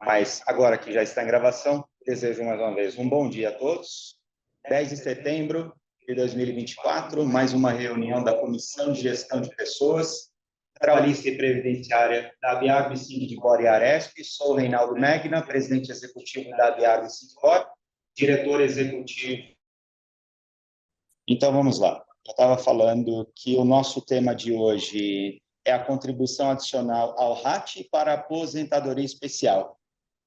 Mas agora que já está em gravação, desejo mais uma vez um bom dia a todos. 10 de setembro de 2024, mais uma reunião da Comissão de Gestão de Pessoas, Trabalhista e Previdenciária da Abiab Sindicor e Aresp. Sou Reinaldo Megna, presidente executivo da Abiab Sindicor, diretor executivo. Então, vamos lá. Eu estava falando que o nosso tema de hoje é a contribuição adicional ao RAT para a aposentadoria especial.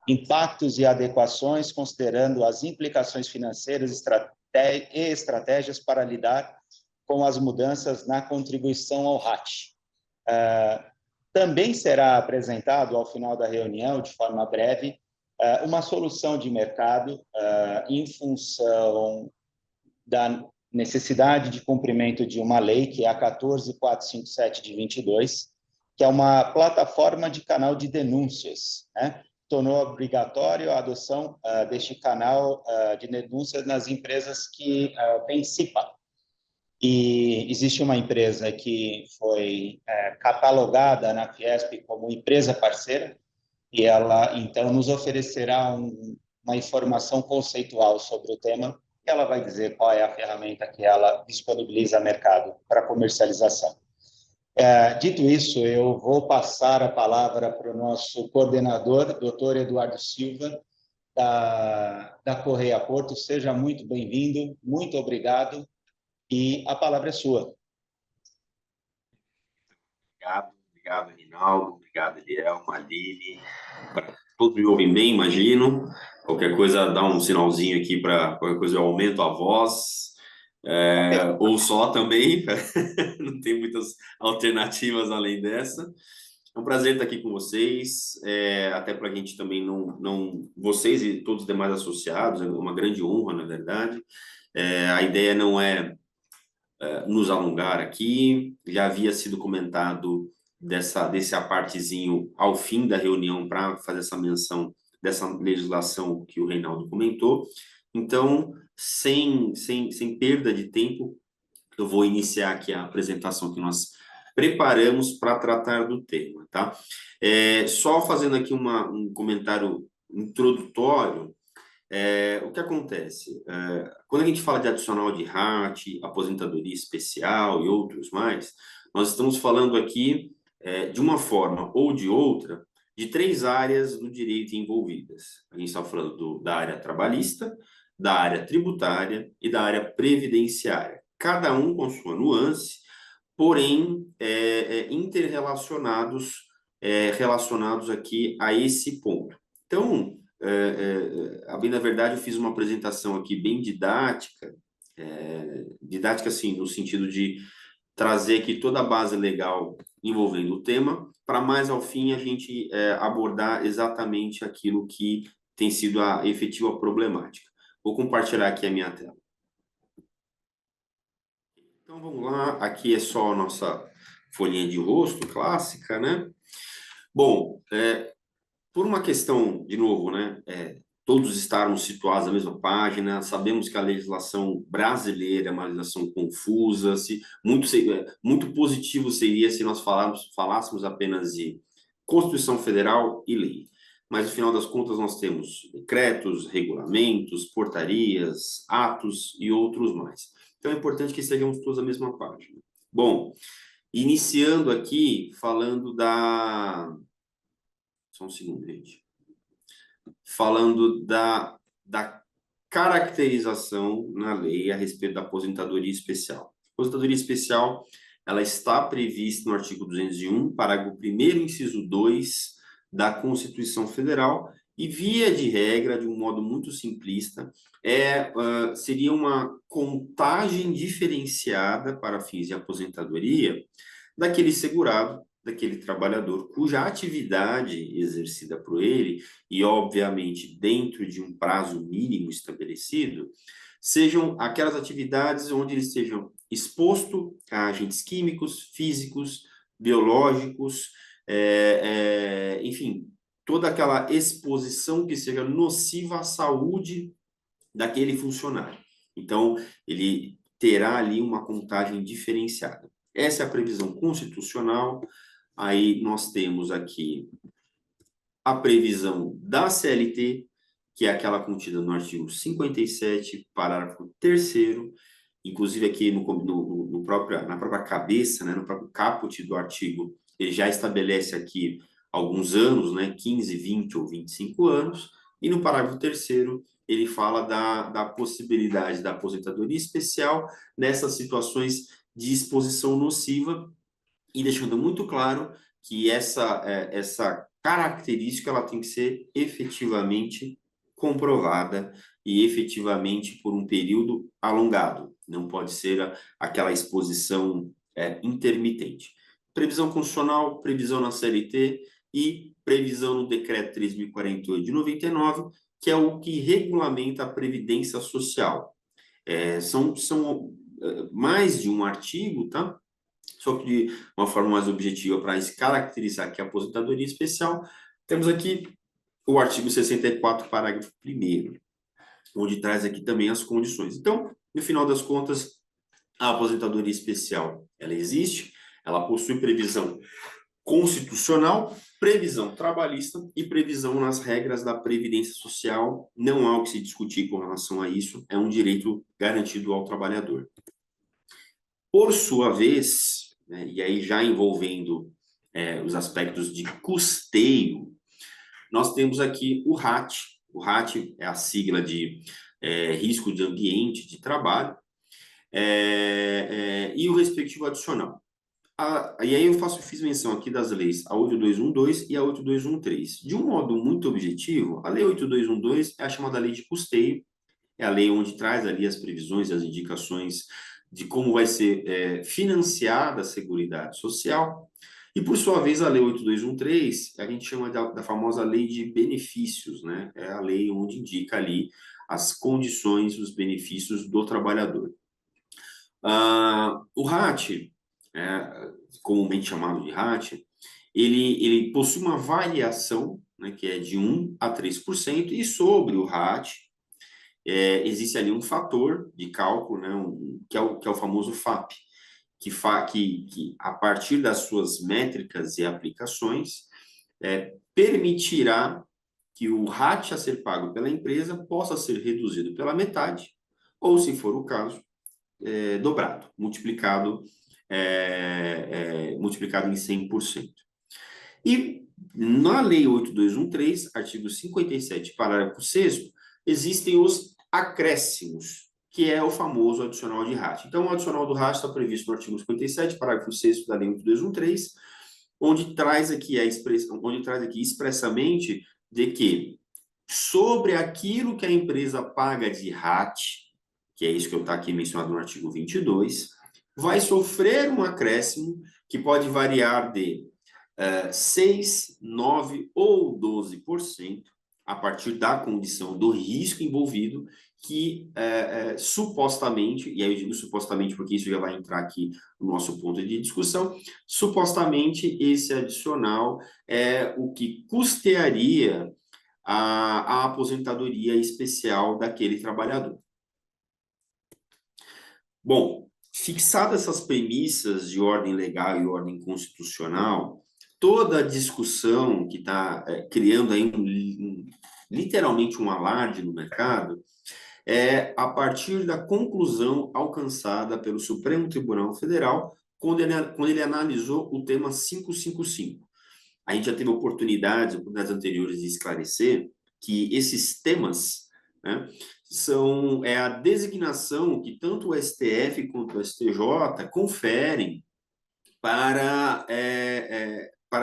Impactos e adequações, considerando as implicações financeiras e estratégias para lidar com as mudanças na contribuição ao RAT. Também será apresentado, ao final da reunião, de forma breve, uma solução de mercado em função da necessidade de cumprimento de uma lei, que é a 14457 de 22, que é uma plataforma de canal de denúncias, né? Tornou obrigatório a adoção deste canal de denúncias nas empresas que têm CIPA. E existe uma empresa que foi catalogada na Fiesp como empresa parceira, e ela, então, nos oferecerá uma informação conceitual sobre o tema, e ela vai dizer qual é a ferramenta que ela disponibiliza ao mercado para comercialização. Dito isso, eu vou passar a palavra para o nosso coordenador, doutor Eduardo Silva, da Correia Porto. Seja muito bem-vindo, muito obrigado, e a palavra é sua. Obrigado, Reinaldo, obrigado, Eliel, Aline. Todos me ouvem bem, imagino. Qualquer coisa, dá um sinalzinho aqui para qualquer coisa, eu aumento a voz. Ou só também, não tem muitas alternativas além dessa. É um prazer estar aqui com vocês, até para a gente também vocês e todos os demais associados, é uma grande honra, na verdade. A ideia não é nos alongar aqui, já havia sido comentado desse apartezinho ao fim da reunião para fazer essa menção dessa legislação que o Reinaldo comentou. Então, sem perda de tempo, eu vou iniciar aqui a apresentação que nós preparamos para tratar do tema, tá? Só fazendo aqui um comentário introdutório. O que acontece? Quando a gente fala de adicional de RAT, aposentadoria especial e outros mais, nós estamos falando aqui, de uma forma ou de outra, de três áreas do direito envolvidas. A gente está falando da área trabalhista, da área tributária e da área previdenciária. Cada um com sua nuance, porém interrelacionados, relacionados aqui a esse ponto. Então, bem na verdade, eu fiz uma apresentação aqui bem didática, didática assim, no sentido de trazer aqui toda a base legal envolvendo o tema, para mais ao fim a gente abordar exatamente aquilo que tem sido a efetiva problemática. Vou compartilhar aqui a minha tela. Então vamos lá, aqui é só a nossa folhinha de rosto clássica, né? Bom, por uma questão, de novo, né, todos estarmos situados na mesma página, sabemos que a legislação brasileira é uma legislação confusa, muito positivo seria se nós falássemos apenas de Constituição Federal e lei. Mas, no final das contas, nós temos decretos, regulamentos, portarias, atos e outros mais. Então, é importante que estejamos todos na mesma página. Bom, iniciando aqui, falando Só um segundo, gente. Falando da caracterização na lei a respeito da aposentadoria especial. A aposentadoria especial, ela está prevista no artigo 201, parágrafo 1º, inciso 2 da Constituição Federal, e via de regra, de um modo muito simplista, seria uma contagem diferenciada para fins de aposentadoria daquele segurado, daquele trabalhador cuja atividade exercida por ele, e obviamente dentro de um prazo mínimo estabelecido, sejam aquelas atividades onde ele esteja exposto a agentes químicos, físicos, biológicos, enfim, toda aquela exposição que seja nociva à saúde daquele funcionário. Então, ele terá ali uma contagem diferenciada. Essa é a previsão constitucional. Aí nós temos aqui a previsão da CLT, que é aquela contida no artigo 57, parágrafo 3º, inclusive aqui na própria cabeça, né, no próprio caput do artigo, ele já estabelece aqui alguns anos, né, 15, 20 ou 25 anos, e no parágrafo 3º ele fala da possibilidade da aposentadoria especial nessas situações de exposição nociva, e deixando muito claro que essa característica ela tem que ser efetivamente comprovada e efetivamente por um período alongado. Não pode ser aquela exposição intermitente. Previsão constitucional, previsão na CLT e previsão no Decreto 3.048 de 99, que é o que regulamenta a Previdência Social. São mais de um artigo, tá? Só que de uma forma mais objetiva para caracterizar aqui a aposentadoria especial, temos aqui o artigo 64, parágrafo 1º, onde traz aqui também as condições. Então, no final das contas, a aposentadoria especial, ela existe, ela possui previsão constitucional, previsão trabalhista e previsão nas regras da Previdência Social. Não há o que se discutir com relação a isso, é um direito garantido ao trabalhador. Por sua vez, né, e aí já envolvendo os aspectos de custeio, nós temos aqui o RAT. O RAT é a sigla de risco de ambiente de trabalho, e o respectivo adicional. E aí eu fiz menção aqui das leis, a 8212 e a 8213. De um modo muito objetivo, a lei 8212 é a chamada lei de custeio, é a lei onde traz ali as previsões e as indicações de como vai ser financiada a Seguridade Social. E, por sua vez, a Lei 8213, a gente chama da famosa Lei de Benefícios, né? É a lei onde indica ali as condições, os benefícios do trabalhador. O RAT, comumente chamado de RAT, ele possui uma variação, né, que é de 1 a 3%, e sobre o RAT, existe ali um fator de cálculo, né, que é o famoso FAP, que a partir das suas métricas e aplicações, permitirá que o RAT a ser pago pela empresa possa ser reduzido pela metade, ou, se for o caso, dobrado, multiplicado em 100%. E na Lei 8213, artigo 57, parágrafo 6º, existem os acréscimos, que é o famoso adicional de RAT. Então, o adicional do RAT está previsto no artigo 57, parágrafo 6º da Lei 8213, onde traz aqui expressamente de que sobre aquilo que a empresa paga de RAT, que é isso que eu estou aqui mencionado no artigo 22, vai sofrer um acréscimo que pode variar de 6%, 9% ou 12%, a partir da condição do risco envolvido, que supostamente, e aí eu digo supostamente porque isso já vai entrar aqui no nosso ponto de discussão, supostamente esse adicional é o que custearia a aposentadoria especial daquele trabalhador. Bom, fixadas essas premissas de ordem legal e ordem constitucional, toda a discussão que está criando aí literalmente um alarde no mercado é a partir da conclusão alcançada pelo Supremo Tribunal Federal quando ele analisou o tema 555. A gente já teve oportunidades anteriores de esclarecer que esses temas, né, são a designação que tanto o STF quanto o STJ conferem para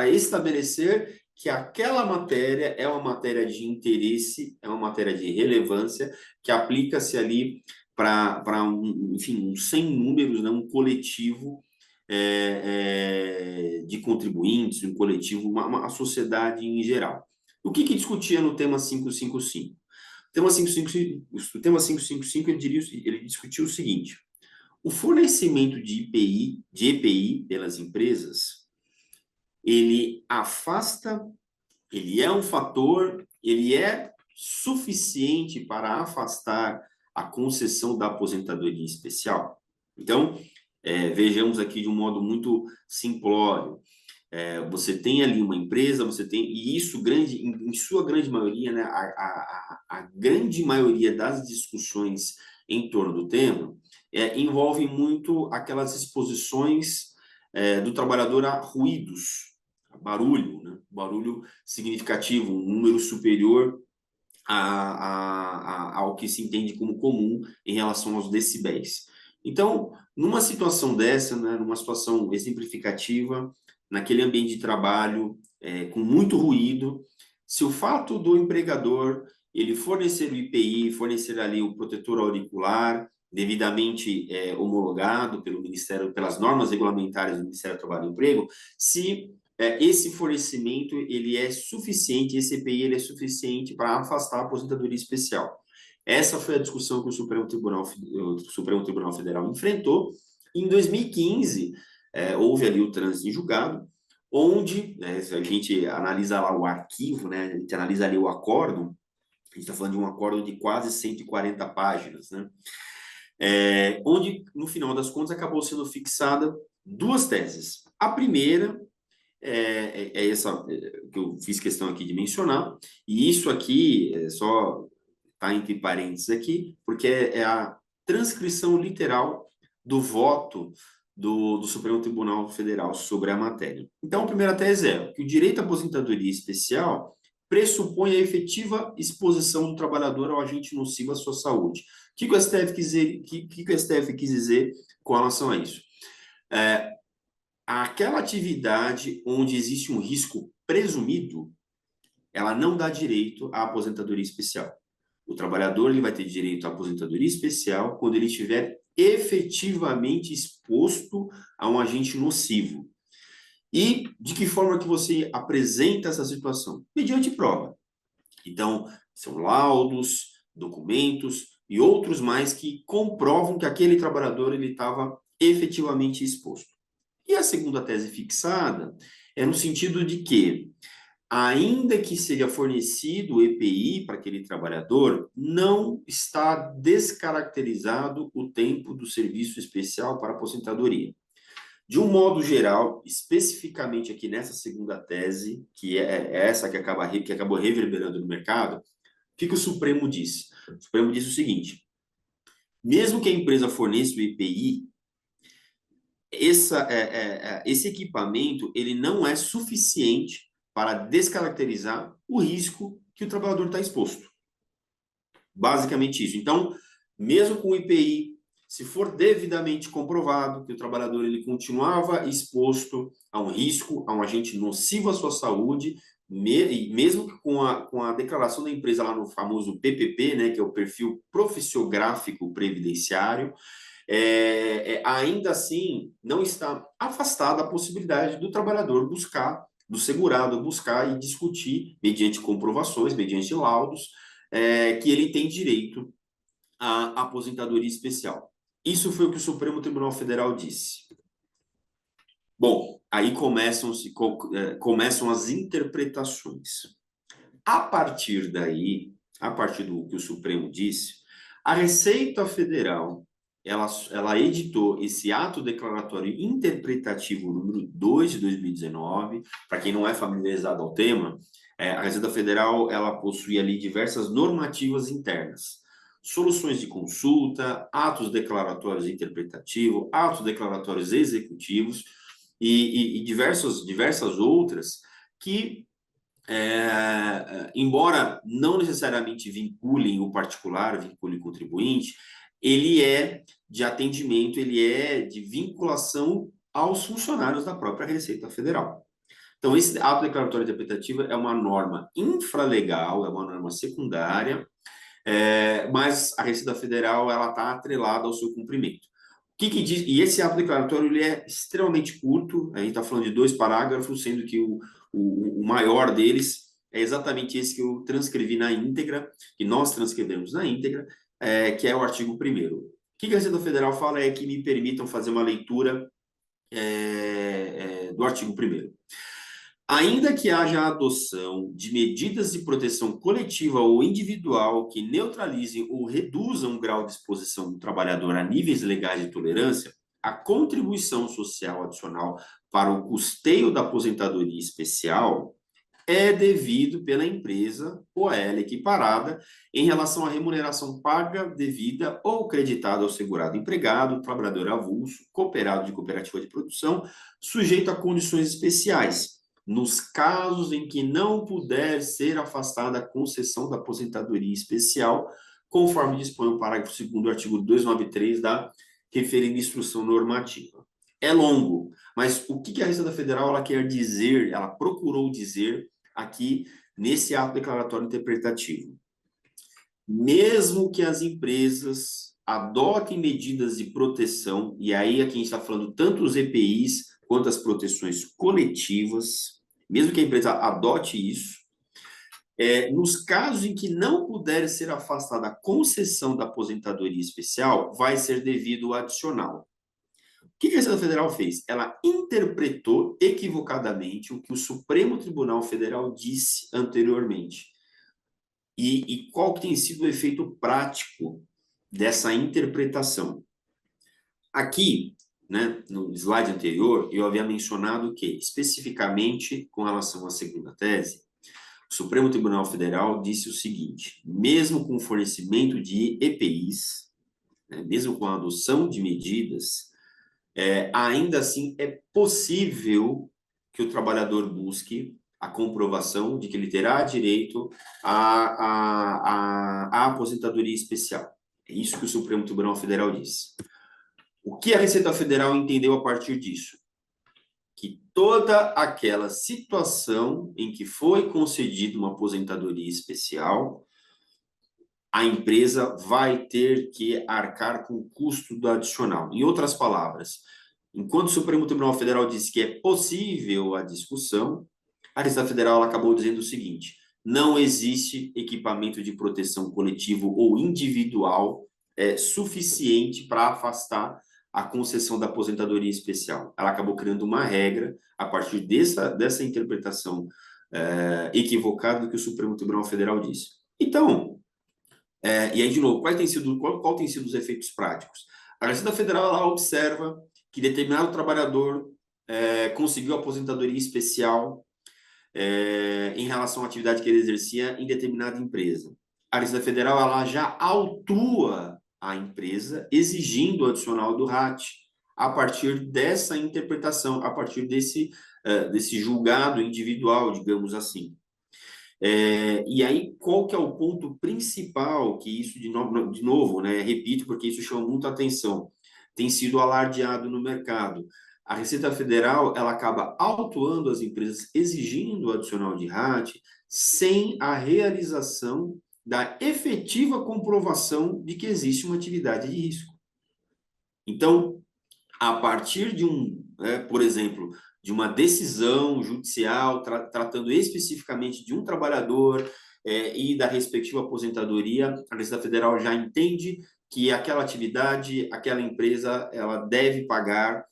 estabelecer que aquela matéria é uma matéria de interesse, é uma matéria de relevância, que aplica-se ali para enfim, sem números, né, um coletivo de contribuintes, um coletivo, uma sociedade em geral. O que discutia no tema 555? O tema 555 ele discutiu o seguinte: o fornecimento de EPI pelas empresas, ele afasta, ele é um fator, ele é suficiente para afastar a concessão da aposentadoria especial. Então, vejamos aqui de um modo muito simplório. Você tem ali uma empresa, e isso grande, em sua grande maioria, né, a grande maioria das discussões em torno do tema envolve muito aquelas exposições do trabalhador a ruídos, a barulho, né, barulho significativo, um número superior ao que se entende como comum em relação aos decibéis. Então, numa situação dessa, né, numa situação exemplificativa, naquele ambiente de trabalho com muito ruído, se o fato do empregador ele fornecer o IPI, fornecer ali o protetor auricular, devidamente homologado pelo Ministério, pelas normas regulamentares do Ministério do Trabalho e Emprego, se esse fornecimento ele é suficiente, esse EPI ele é suficiente para afastar a aposentadoria especial. Essa foi a discussão que o Supremo Tribunal Federal enfrentou. Em 2015, houve ali o trânsito em julgado, onde se a gente analisa lá o arquivo, né, a gente analisa ali o acórdão, a gente está falando de um acórdão de quase 140 páginas, né, onde, no final das contas, acabou sendo fixada duas teses. A primeira essa que eu fiz questão aqui de mencionar, e isso aqui só está entre parênteses aqui, porque é a transcrição literal do voto do Supremo Tribunal Federal sobre a matéria. Então, a primeira tese é que o direito à aposentadoria especial pressupõe a efetiva exposição do trabalhador ao agente nocivo à sua saúde. O que o STF quis dizer com relação a isso? Aquela atividade onde existe um risco presumido, ela não dá direito à aposentadoria especial. O trabalhador ele vai ter direito à aposentadoria especial quando ele estiver efetivamente exposto a um agente nocivo. E de que forma que você apresenta essa situação? Mediante prova. Então, são laudos, documentos e outros mais que comprovam que aquele trabalhador ele estava efetivamente exposto. E a segunda tese fixada é no sentido de que, ainda que seja fornecido o EPI para aquele trabalhador, não está descaracterizado o tempo do serviço especial para aposentadoria. De um modo geral, especificamente aqui nessa segunda tese, que é essa que acabou reverberando no mercado, o que o Supremo disse? O Supremo disse o seguinte: mesmo que a empresa forneça o EPI, esse equipamento ele não é suficiente para descaracterizar o risco que o trabalhador está exposto. Basicamente isso. Então, mesmo com o IPI, se for devidamente comprovado que o trabalhador ele continuava exposto a um risco, a um agente nocivo à sua saúde, mesmo com a declaração da empresa lá no famoso PPP, né, que é o perfil profissiográfico previdenciário, ainda assim não está afastada a possibilidade do trabalhador buscar, do segurado buscar e discutir, mediante comprovações, mediante laudos, que ele tem direito à aposentadoria especial. Isso foi o que o Supremo Tribunal Federal disse. Bom, aí começam as interpretações. A partir daí, a partir do que o Supremo disse, a Receita Federal ela editou esse ato declaratório interpretativo número 2 de 2019. Para quem não é familiarizado ao tema, a Receita Federal ela possui ali diversas normativas internas. Soluções de consulta, atos declaratórios interpretativos, atos declaratórios executivos e diversas outras que embora não necessariamente vinculem o particular, vinculem o contribuinte, ele é de atendimento, ele é de vinculação aos funcionários da própria Receita Federal. Então, esse ato declaratório interpretativo é uma norma infralegal, é uma norma secundária, mas a Receita Federal ela está atrelada ao seu cumprimento. O que diz? E esse ato declaratório ele é extremamente curto, a gente está falando de 2 parágrafos, sendo que o maior deles é exatamente esse que eu transcrevi na íntegra, que nós transcrevemos na íntegra, que é o artigo 1º. O que a Receita Federal fala é que me permitam fazer uma leitura do artigo 1º. Ainda que haja a adoção de medidas de proteção coletiva ou individual que neutralizem ou reduzam o grau de exposição do trabalhador a níveis legais de tolerância, a contribuição social adicional para o custeio da aposentadoria especial é devido pela empresa ou a ela equiparada em relação à remuneração paga, devida ou creditada ao segurado empregado, trabalhador avulso, cooperado de cooperativa de produção, sujeito a condições especiais, nos casos em que não puder ser afastada a concessão da aposentadoria especial, conforme dispõe o parágrafo 2º do artigo 293 da referida instrução normativa. É longo, mas o que a Receita Federal ela quer dizer, ela procurou dizer aqui nesse ato declaratório interpretativo? Mesmo que as empresas adotem medidas de proteção, e aí aqui a gente está falando tanto os EPIs quanto as proteções coletivas, mesmo que a empresa adote isso, nos casos em que não puder ser afastada a concessão da aposentadoria especial, vai ser devido o adicional. O que a Receita Federal fez? Ela interpretou equivocadamente o que o Supremo Tribunal Federal disse anteriormente. E qual que tem sido o efeito prático dessa interpretação? Aqui, né, no slide anterior, eu havia mencionado que, especificamente com relação à segunda tese, o Supremo Tribunal Federal disse o seguinte: mesmo com o fornecimento de EPIs, né, mesmo com a adoção de medidas, ainda assim é possível que o trabalhador busque a comprovação de que ele terá direito à aposentadoria especial. É isso que o Supremo Tribunal Federal diz. O que a Receita Federal entendeu a partir disso? Que toda aquela situação em que foi concedida uma aposentadoria especial, a empresa vai ter que arcar com o custo do adicional. Em outras palavras, enquanto o Supremo Tribunal Federal disse que é possível a discussão, a Receita Federal acabou dizendo o seguinte: não existe equipamento de proteção coletivo ou individual suficiente para afastar a concessão da aposentadoria especial. Ela acabou criando uma regra a partir dessa interpretação equivocada do que o Supremo Tribunal Federal disse. Então, e aí, de novo, qual tem sido os efeitos práticos? A Receita Federal ela observa que determinado trabalhador conseguiu aposentadoria especial em relação à atividade que ele exercia em determinada empresa. A Receita Federal ela já autua a empresa exigindo o adicional do RAT a partir dessa interpretação, a partir desse julgado individual, digamos assim. E aí, qual que é o ponto principal que isso, de novo, né, repito, porque isso chama muita atenção, tem sido alardeado no mercado. A Receita Federal, ela acaba autuando as empresas, exigindo o adicional de RAT, sem a realização da efetiva comprovação de que existe uma atividade de risco. Então, a partir de por exemplo, de uma decisão judicial tratando especificamente de um trabalhador e da respectiva aposentadoria, a Receita Federal já entende que aquela atividade, aquela empresa, ela deve pagar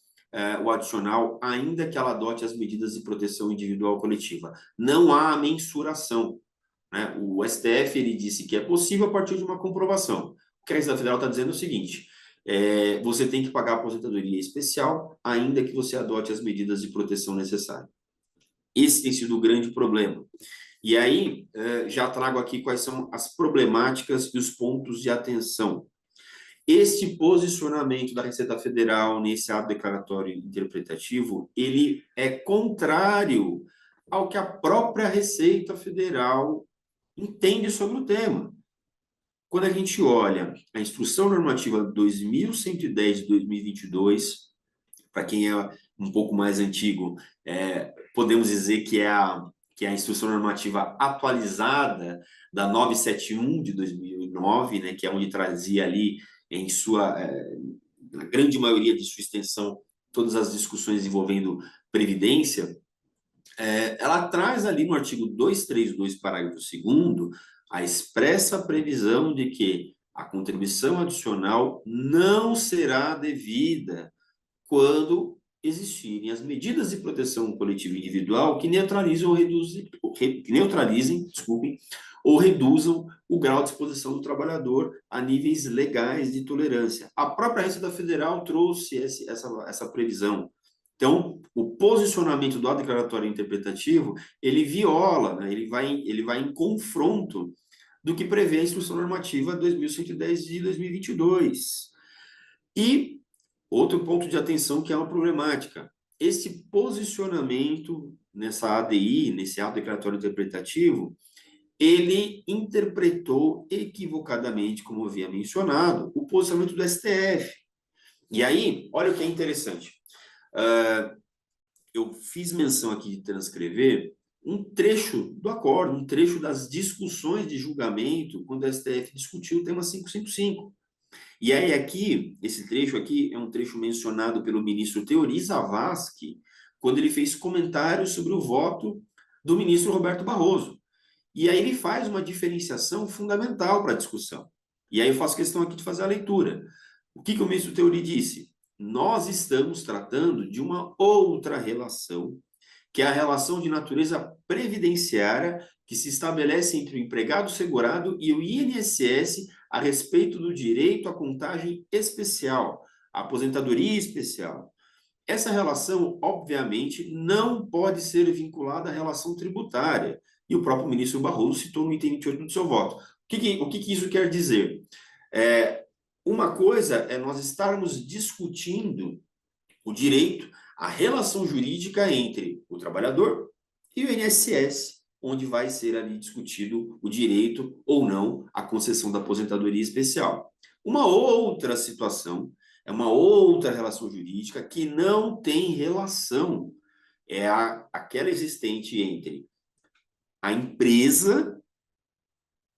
o adicional, ainda que ela adote as medidas de proteção individual coletiva. Não há mensuração, né? O STF ele disse que é possível a partir de uma comprovação. O que a Receita Federal está dizendo é o seguinte: você tem que pagar a aposentadoria especial, ainda que você adote as medidas de proteção necessárias. Esse tem sido o grande problema. E aí, já trago aqui quais são as problemáticas e os pontos de atenção. Este posicionamento da Receita Federal nesse ato declaratório interpretativo, ele é contrário ao que a própria Receita Federal entende sobre o tema. Quando a gente olha a Instrução Normativa 2110 de 2022, para quem é um pouco mais antigo, podemos dizer que é a Instrução Normativa atualizada da 971 de 2009, né, que é onde trazia ali em na grande maioria de sua extensão, todas as discussões envolvendo previdência. Ela traz ali no artigo 232, parágrafo 2º, a expressa previsão de que a contribuição adicional não será devida quando existirem as medidas de proteção coletiva individual que neutralizem ou reduzam o grau de exposição do trabalhador a níveis legais de tolerância. A própria Receita Federal trouxe essa previsão. Então, o posicionamento do ato declaratório interpretativo, ele viola, né? Ele vai em confronto do que prevê a Instrução Normativa 2110 de 2022. E outro ponto de atenção que é uma problemática. Esse posicionamento nessa ADI, nesse ato declaratório interpretativo, ele interpretou equivocadamente, como eu havia mencionado, o posicionamento do STF. E aí, olha o que é interessante. Eu fiz menção aqui de transcrever um trecho do acordo, um trecho das discussões de julgamento, quando o STF discutiu o tema 555. E aí aqui, esse trecho aqui é um trecho mencionado pelo ministro Teori Zavascki, quando ele fez comentários sobre o voto do ministro Roberto Barroso. E aí ele faz uma diferenciação fundamental para a discussão. E aí eu faço questão aqui de fazer a leitura. O que o ministro Teori disse? Nós estamos tratando de uma outra relação, que é a relação de natureza previdenciária que se estabelece entre o empregado segurado e o INSS a respeito do direito à contagem especial, à aposentadoria especial. Essa relação, obviamente, não pode ser vinculada à relação tributária, e o próprio ministro Barroso citou no item 28 do seu voto. O que isso quer dizer? Uma coisa é nós estarmos discutindo o direito, a relação jurídica entre o trabalhador e o INSS, onde vai ser ali discutido o direito ou não à concessão da aposentadoria especial. Uma outra situação é uma outra relação jurídica que não tem relação, é aquela existente entre a empresa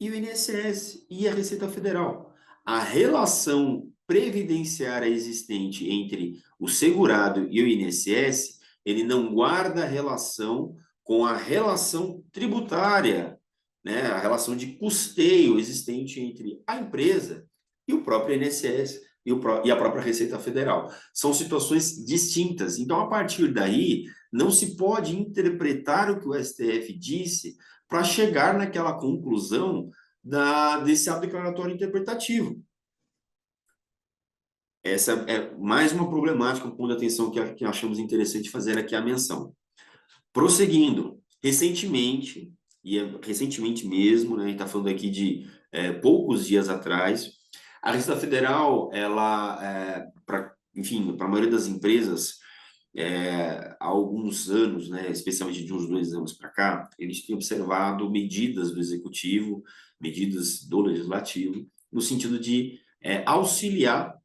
e o INSS e a Receita Federal. A relação previdenciária existente entre o segurado e o INSS, ele não guarda relação com a relação tributária, né? A relação de custeio existente entre a empresa e o próprio INSS e a própria Receita Federal. São situações distintas. Então, a partir daí, não se pode interpretar o que o STF disse para chegar naquela conclusão desse ato declaratório interpretativo. Essa é mais uma problemática, um ponto de atenção que achamos interessante fazer aqui a menção. Prosseguindo, recentemente mesmo, né, a gente está falando aqui de poucos dias atrás, a Receita Federal, para a maioria das empresas, há alguns anos, né, especialmente de uns 2 anos para cá, eles têm observado medidas do executivo, medidas do legislativo, no sentido de auxiliar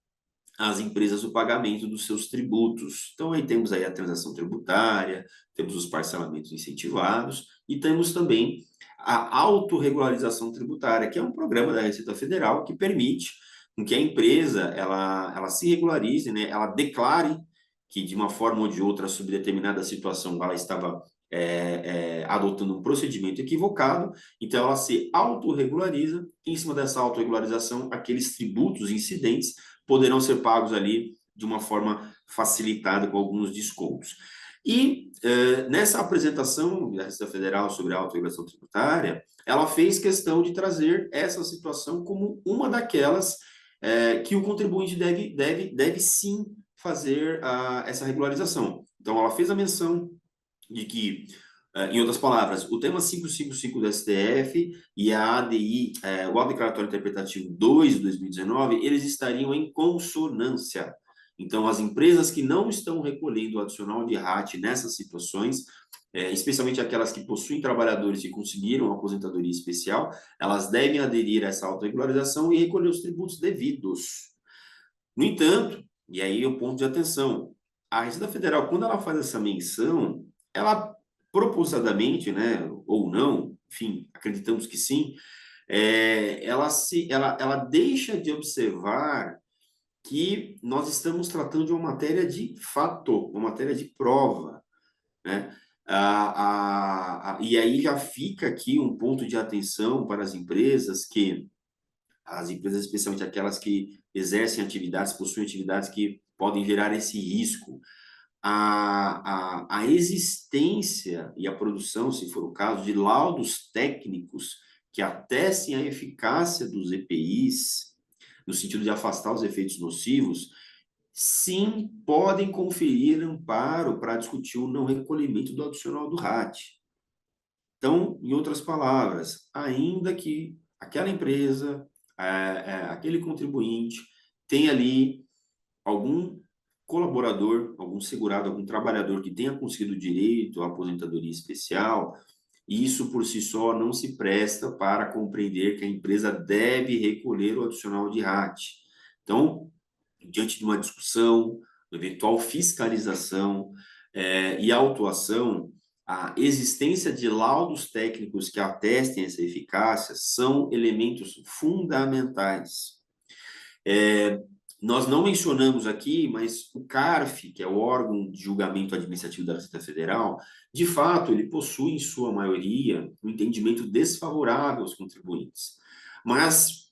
as empresas no pagamento dos seus tributos. Então, aí temos aí a transação tributária, temos os parcelamentos incentivados e temos também a autorregularização tributária, que é um programa da Receita Federal que permite que a empresa ela se regularize, né, ela declare que de uma forma ou de outra, sob determinada situação, ela estava adotando um procedimento equivocado, então ela se autorregulariza, e em cima dessa autorregularização, aqueles tributos incidentes poderão ser pagos ali de uma forma facilitada, com alguns descontos. E nessa apresentação da Receita Federal sobre a autorregulação tributária, ela fez questão de trazer essa situação como uma daquelas que o contribuinte deve sim fazer essa regularização. Então, ela fez a menção de que, em outras palavras, o tema 555 do STF e a ADI, o Ato Declaratório Interpretativo 2 de 2019, eles estariam em consonância. Então, as empresas que não estão recolhendo o adicional de RAT nessas situações, especialmente aquelas que possuem trabalhadores que conseguiram uma aposentadoria especial, elas devem aderir a essa autorregularização e recolher os tributos devidos. No entanto, e aí o ponto de atenção, a Receita Federal, quando ela faz essa menção, ela propositadamente, né, ou não, enfim, acreditamos que sim, ela deixa de observar que nós estamos tratando de uma matéria de fato, uma matéria de prova, né? E aí já fica aqui um ponto de atenção para as empresas, especialmente aquelas que exercem atividades, possuem atividades que podem gerar esse risco. A existência e a produção, se for o caso, de laudos técnicos que atestem a eficácia dos EPIs, no sentido de afastar os efeitos nocivos, sim, podem conferir amparo para discutir o não recolhimento do adicional do RAT. Então, em outras palavras, ainda que aquela empresa, aquele contribuinte, tenha ali algum colaborador, algum segurado, algum trabalhador que tenha conseguido direito à aposentadoria especial, isso por si só não se presta para compreender que a empresa deve recolher o adicional de RAT. Então, diante de uma discussão, eventual fiscalização e autuação, a existência de laudos técnicos que atestem essa eficácia são elementos fundamentais. Nós não mencionamos aqui, mas o CARF, que é o órgão de julgamento administrativo da Receita Federal, de fato, ele possui, em sua maioria, um entendimento desfavorável aos contribuintes. Mas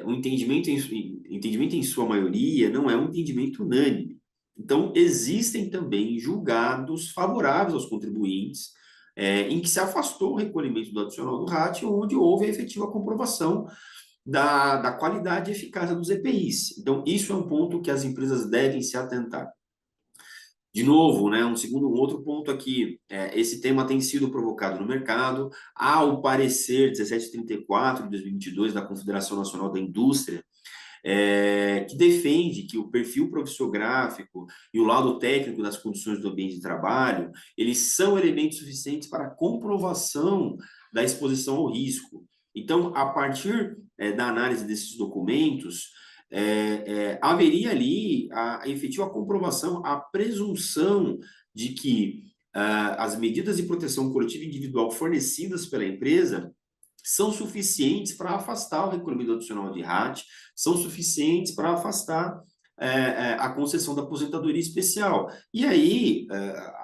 o entendimento em sua maioria não é um entendimento unânime. Então, existem também julgados favoráveis aos contribuintes, em que se afastou o recolhimento do adicional do RAT, onde houve a efetiva comprovação da qualidade e eficácia dos EPIs. Então, isso é um ponto que as empresas devem se atentar. De novo, né, um outro ponto aqui, esse tema tem sido provocado no mercado. Há o parecer 1734 de 2022 da Confederação Nacional da Indústria, que defende que o perfil profissiográfico e o laudo técnico das condições do ambiente de trabalho, eles são elementos suficientes para a comprovação da exposição ao risco. Então, a partir da análise desses documentos, haveria ali a efetiva comprovação, a presunção de que as medidas de proteção coletiva individual fornecidas pela empresa são suficientes para afastar o recolhimento adicional de RAT, são suficientes para afastar a concessão da aposentadoria especial. E aí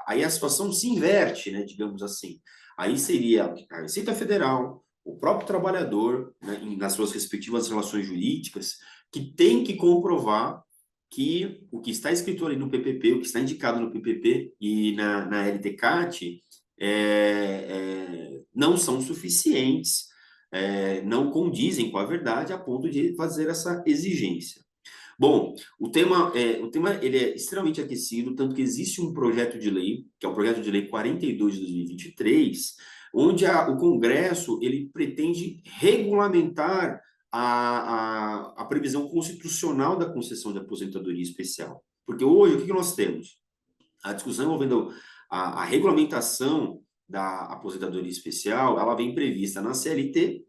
a situação se inverte, né, digamos assim. Aí seria a Receita Federal, o próprio trabalhador, né, nas suas respectivas relações jurídicas, que tem que comprovar que o que está escrito ali no PPP, o que está indicado no PPP e na LTCAT, não são suficientes, não condizem com a verdade a ponto de fazer essa exigência. Bom, o tema ele é extremamente aquecido, tanto que existe um projeto de lei, que é o projeto de lei 42 de 2023, onde o Congresso ele pretende regulamentar a previsão constitucional da concessão de aposentadoria especial. Porque hoje, o que nós temos? A discussão envolvendo a regulamentação da aposentadoria especial, ela vem prevista na CLT,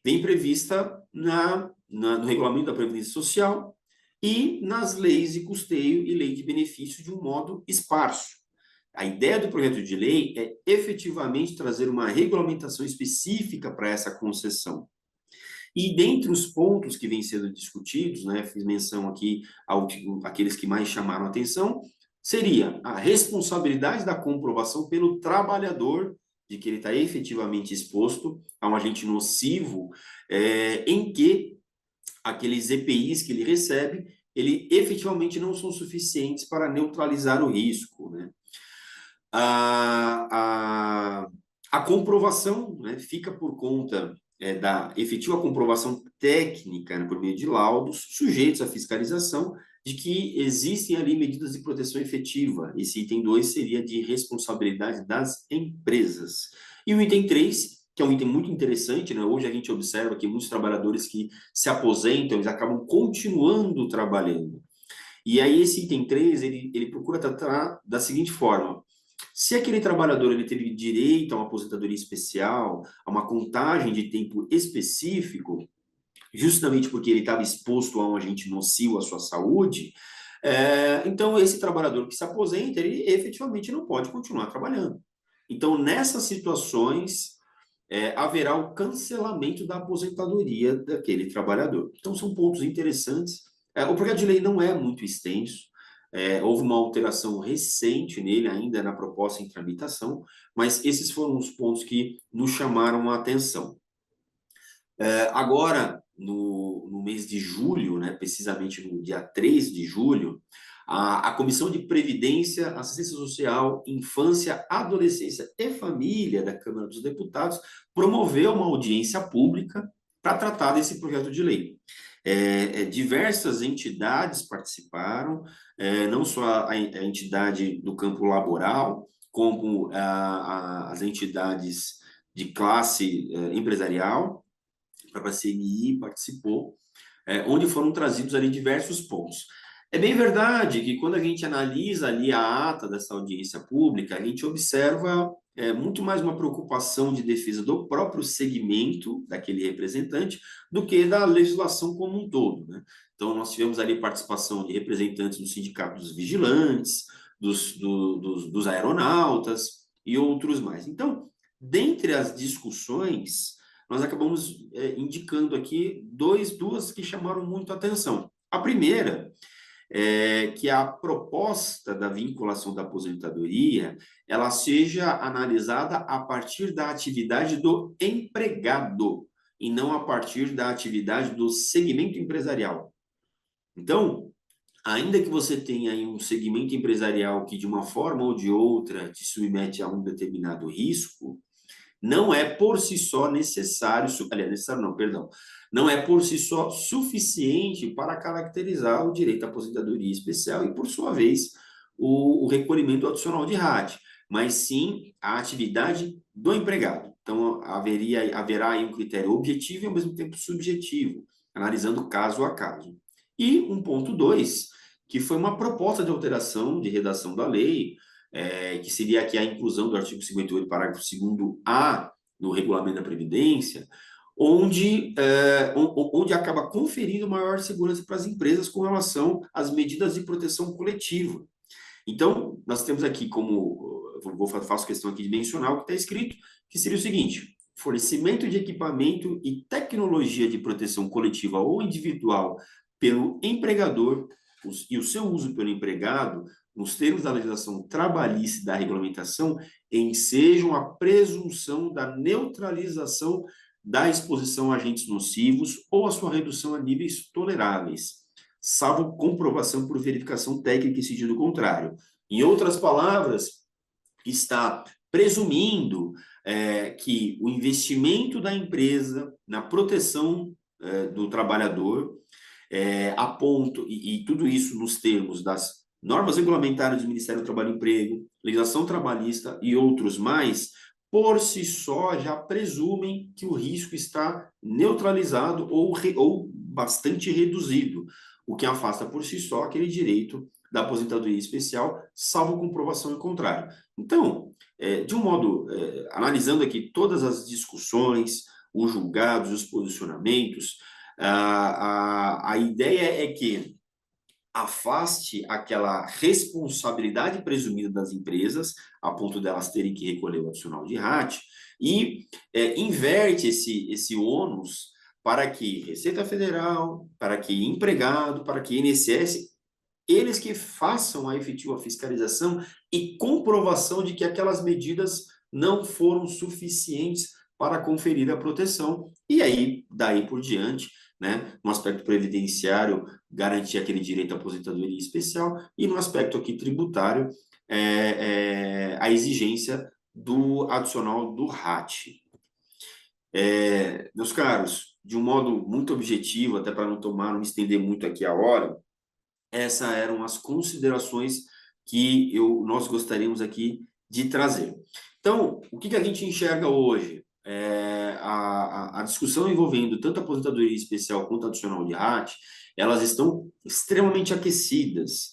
vem prevista no regulamento da Previdência Social e nas leis de custeio e lei de benefício de um modo esparso. A ideia do projeto de lei é efetivamente trazer uma regulamentação específica para essa concessão. E dentre os pontos que vêm sendo discutidos, né, fiz menção aqui àqueles que mais chamaram a atenção, seria a responsabilidade da comprovação pelo trabalhador de que ele está efetivamente exposto a um agente nocivo, em que aqueles EPIs que ele recebe, ele efetivamente não são suficientes para neutralizar o risco, né? A comprovação, né, fica por conta da efetiva comprovação técnica, né, por meio de laudos, sujeitos à fiscalização, de que existem ali medidas de proteção efetiva. Esse item 2 seria de responsabilidade das empresas. E o item 3, que é um item muito interessante, né? Hoje a gente observa que muitos trabalhadores que se aposentam, eles acabam continuando trabalhando. E aí esse item 3, ele procura tratar da seguinte forma: se aquele trabalhador ele teve direito a uma aposentadoria especial, a uma contagem de tempo específico, justamente porque ele estava exposto a um agente nocivo à sua saúde, então esse trabalhador que se aposenta, ele efetivamente não pode continuar trabalhando. Então, nessas situações, haverá o cancelamento da aposentadoria daquele trabalhador. Então, são pontos interessantes. O projeto de lei não é muito extenso, houve uma alteração recente nele, ainda na proposta em tramitação, mas esses foram os pontos que nos chamaram a atenção. Agora, no mês de julho, né, precisamente no dia 3 de julho, A Comissão de Previdência, Assistência Social, Infância, Adolescência e Família da Câmara dos Deputados promoveu uma audiência pública para tratar desse projeto de lei. Diversas entidades participaram, não só a entidade do campo laboral, como as entidades de classe empresarial, a CNI participou, onde foram trazidos ali diversos pontos. É bem verdade que quando a gente analisa ali a ata dessa audiência pública, a gente observa muito mais uma preocupação de defesa do próprio segmento daquele representante do que da legislação como um todo, né? Então, nós tivemos ali participação de representantes do Sindicato dos Vigilantes, dos aeronautas e outros mais. Então, dentre as discussões, nós acabamos indicando aqui duas que chamaram muito a atenção. A primeira é que a proposta da vinculação da aposentadoria ela seja analisada a partir da atividade do empregado e não a partir da atividade do segmento empresarial. Então, ainda que você tenha aí um segmento empresarial que de uma forma ou de outra te submete a um determinado risco, não é por si só necessário, não é por si só suficiente para caracterizar o direito à aposentadoria especial e, por sua vez, o recolhimento adicional de RAT, mas sim a atividade do empregado. Então, haverá aí um critério objetivo e, ao mesmo tempo, subjetivo, analisando caso a caso. E um ponto 2, que foi uma proposta de alteração de redação da lei, que seria aqui a inclusão do artigo 58, parágrafo 2º-A, no regulamento da Previdência, onde acaba conferindo maior segurança para as empresas com relação às medidas de proteção coletiva. Então, nós temos aqui faço questão aqui de mencionar o que está escrito, que seria o seguinte: fornecimento de equipamento e tecnologia de proteção coletiva ou individual pelo empregador e o seu uso pelo empregado, nos termos da legislação trabalhista e da regulamentação, ensejam a presunção da neutralização da exposição a agentes nocivos ou a sua redução a níveis toleráveis, salvo comprovação por verificação técnica em sentido contrário. Em outras palavras, está presumindo que o investimento da empresa na proteção do trabalhador, e tudo isso nos termos das normas regulamentares do Ministério do Trabalho e Emprego, legislação trabalhista e outros mais, por si só já presumem que o risco está neutralizado ou bastante reduzido, o que afasta por si só aquele direito da aposentadoria especial, salvo comprovação em contrário. Então, de um modo, analisando aqui todas as discussões, os julgados, os posicionamentos, a ideia é que afaste aquela responsabilidade presumida das empresas, a ponto delas terem que recolher o adicional de RAT, e inverte esse ônus para que Receita Federal, para que empregado, para que INSS, eles que façam a efetiva fiscalização e comprovação de que aquelas medidas não foram suficientes para conferir a proteção, e aí, daí por diante, né, no aspecto previdenciário, garantir aquele direito à aposentadoria especial, e no aspecto aqui tributário, a exigência do adicional do RAT. Meus caros, de um modo muito objetivo, até para não me estender muito aqui a hora, essas eram as considerações que nós gostaríamos aqui de trazer. Então, o que a gente enxerga hoje? A discussão envolvendo tanto a aposentadoria especial quanto a adicional de RAT, elas estão extremamente aquecidas.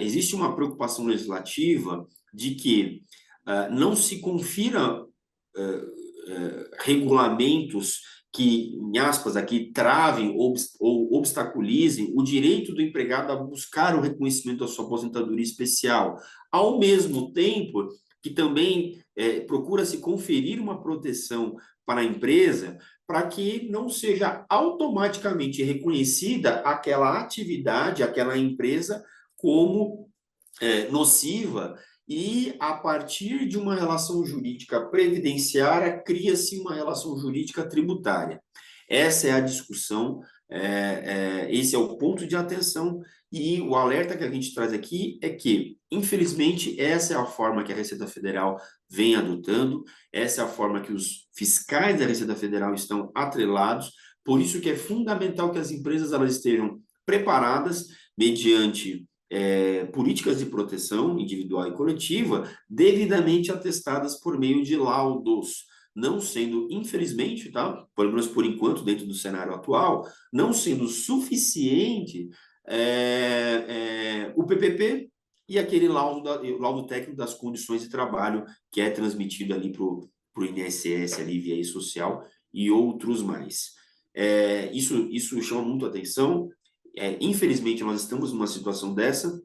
Existe uma preocupação legislativa de que não se confira regulamentos que, em aspas, aqui, travem ou obstaculizem o direito do empregado a buscar o reconhecimento da sua aposentadoria especial, ao mesmo tempo que também procura-se conferir uma proteção para a empresa para que não seja automaticamente reconhecida aquela atividade, aquela empresa como nociva, e a partir de uma relação jurídica previdenciária cria-se uma relação jurídica tributária. Essa é a discussão Esse é o ponto de atenção, e o alerta que a gente traz aqui é que, infelizmente, essa é a forma que a Receita Federal vem adotando, essa é a forma que os fiscais da Receita Federal estão atrelados, por isso que é fundamental que as empresas elas estejam preparadas mediante políticas de proteção individual e coletiva devidamente atestadas por meio de laudos, não sendo, infelizmente, tá? Pelo menos por enquanto, dentro do cenário atual, não sendo suficiente o PPP e aquele laudo técnico das condições de trabalho que é transmitido ali para o INSS, ali via social e outros mais. Isso chama muito atenção. Infelizmente, nós estamos numa situação dessa.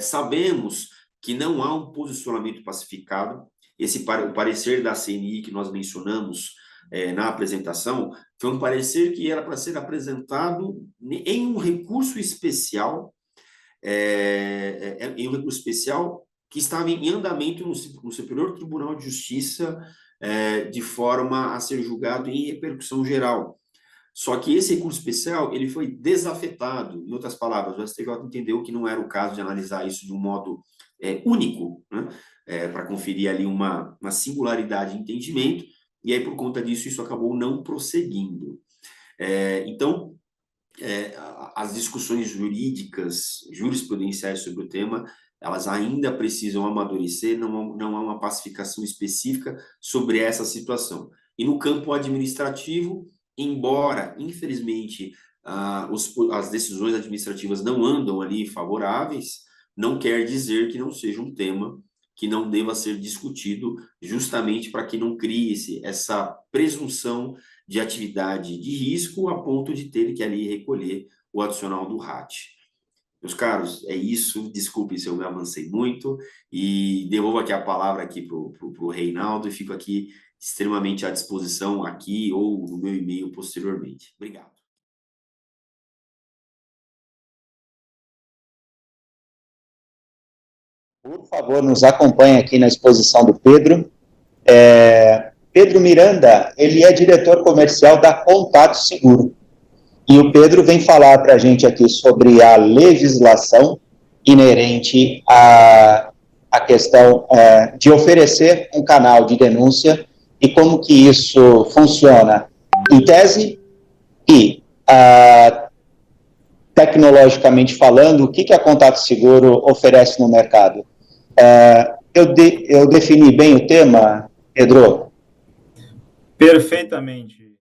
Sabemos que não há um posicionamento pacificado. O parecer da CNI que nós mencionamos na apresentação foi um parecer que era para ser apresentado em um recurso especial, que estava em andamento no Superior Tribunal de Justiça, de forma a ser julgado em repercussão geral. Só que esse recurso especial ele foi desafetado. Em outras palavras, o STJ entendeu que não era o caso de analisar isso de um modo único, né? Para conferir ali uma singularidade de entendimento, e aí, por conta disso, isso acabou não prosseguindo. Então, as discussões jurídicas, jurisprudenciais sobre o tema, elas ainda precisam amadurecer, não há uma pacificação específica sobre essa situação. E no campo administrativo, embora, infelizmente, as decisões administrativas não andam ali favoráveis, não quer dizer que não seja um tema que não deva ser discutido, justamente para que não crie-se essa presunção de atividade de risco a ponto de ter que ali recolher o adicional do RAT. Meus caros, é isso. Desculpe se eu me avancei muito e devolvo aqui a palavra aqui para o Reinaldo e fico aqui extremamente à disposição aqui ou no meu e-mail posteriormente. Obrigado. Por favor, nos acompanhe aqui na exposição do Pedro. Pedro Miranda, ele é diretor comercial da Contato Seguro. E o Pedro vem falar para a gente aqui sobre a legislação inerente à questão de oferecer um canal de denúncia e como que isso funciona em tese e, tecnologicamente falando, o que a Contato Seguro oferece no mercado. Eu defini bem o tema, Pedro? Perfeitamente.